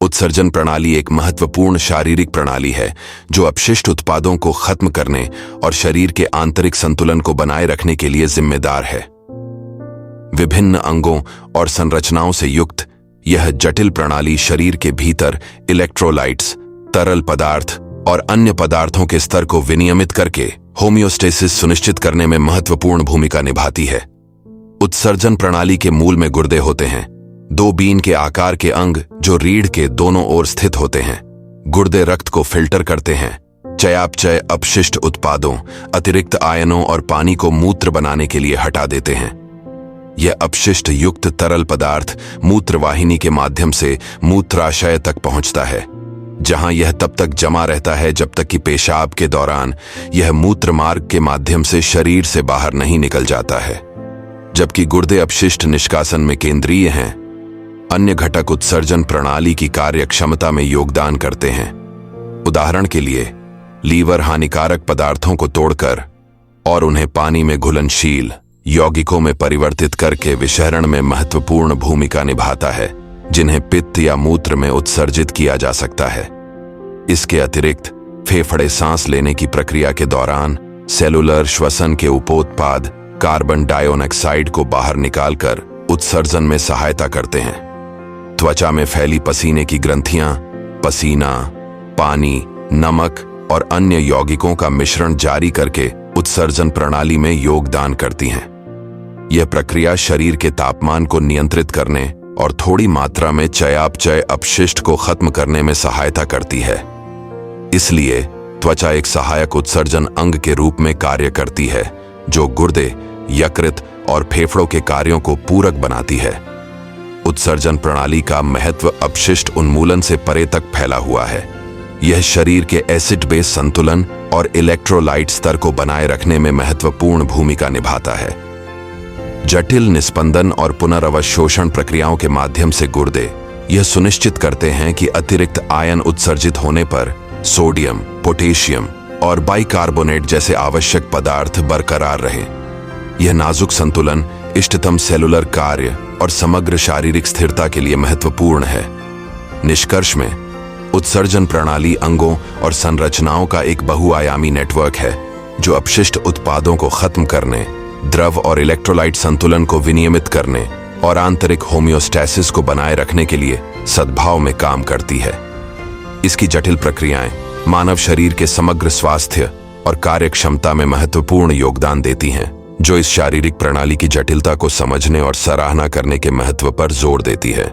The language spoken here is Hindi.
उत्सर्जन प्रणाली एक महत्वपूर्ण शारीरिक प्रणाली है जो अपशिष्ट उत्पादों को खत्म करने और शरीर के आंतरिक संतुलन को बनाए रखने के लिए जिम्मेदार है। विभिन्न अंगों और संरचनाओं से युक्त यह जटिल प्रणाली शरीर के भीतर इलेक्ट्रोलाइट्स, तरल पदार्थ और अन्य पदार्थों के स्तर को विनियमित करके होमियोस्टेसिस सुनिश्चित करने में महत्वपूर्ण भूमिका निभाती है। उत्सर्जन प्रणाली के मूल में गुर्दे होते हैं, दो बीन के आकार के अंग जो रीढ़ के दोनों ओर स्थित होते हैं। गुर्दे रक्त को फिल्टर करते हैं, चयापचय अपशिष्ट उत्पादों, अतिरिक्त आयनों और पानी को मूत्र बनाने के लिए हटा देते हैं। यह अपशिष्ट युक्त तरल पदार्थ मूत्रवाहिनी के माध्यम से मूत्राशय तक पहुंचता है, जहां यह तब तक जमा रहता है जब तक कि पेशाब के दौरान यह मूत्र मार्ग के माध्यम से शरीर से बाहर नहीं निकल जाता है। जबकि गुर्दे अपशिष्ट निष्कासन में केंद्रीय हैं, अन्य घटक उत्सर्जन प्रणाली की कार्य क्षमता में योगदान करते हैं। उदाहरण के लिए, लीवर हानिकारक पदार्थों को तोड़कर और उन्हें पानी में घुलनशील यौगिकों में परिवर्तित करके विषहरण में महत्वपूर्ण भूमिका निभाता है, जिन्हें पित्त या मूत्र में उत्सर्जित किया जा सकता है। इसके अतिरिक्त फेफड़े सांस लेने की प्रक्रिया के दौरान सेलुलर श्वसन के उपोत्पाद कार्बन डाइऑक्साइड को बाहर निकालकर उत्सर्जन में सहायता करते हैं। त्वचा में फैली पसीने की ग्रंथियां पसीना, पानी, नमक और अन्य यौगिकों का मिश्रण जारी करके उत्सर्जन प्रणाली में योगदान करती हैं। यह प्रक्रिया शरीर के तापमान को नियंत्रित करने और थोड़ी मात्रा में चयापचय अपशिष्ट को खत्म करने में सहायता करती है। इसलिए त्वचा एक सहायक उत्सर्जन अंग के रूप में कार्य करती है, जो गुर्दे, यकृत और फेफड़ों के कार्यों को पूरक बनाती है। उत्सर्जन प्रणाली का महत्व अपशिष्ट उन्मूलन से परे तक फैला हुआ है। यह शरीर के एसिड बेस संतुलन और इलेक्ट्रोलाइट स्तर को बनाए रखने में महत्वपूर्ण भूमिका निभाता है। जटिल निस्पंदन और पुनर्अवशोषण प्रक्रियाओं के माध्यम से गुर्दे यह सुनिश्चित करते हैं कि अतिरिक्त आयन उत्सर्जित होने पर सोडियम, पोटेशियम और बाइकार्बोनेट जैसे आवश्यक पदार्थ बरकरार रहें। यह नाजुक संतुलन इष्टतम सेलुलर कार्य और समग्र शारीरिक स्थिरता के लिए महत्वपूर्ण है। निष्कर्ष में, उत्सर्जन प्रणाली अंगों और संरचनाओं का एक बहुआयामी नेटवर्क है जो अपशिष्ट उत्पादों को खत्म करने, द्रव और इलेक्ट्रोलाइट संतुलन को विनियमित करने और आंतरिक होमियोस्टेसिस को बनाए रखने के लिए सद्भाव में काम करती है। इसकी जटिल प्रक्रियाएं मानव शरीर के समग्र स्वास्थ्य और कार्यक्षमता में महत्वपूर्ण योगदान देती हैं, जो इस शारीरिक प्रणाली की जटिलता को समझने और सराहना करने के महत्व पर जोर देती है।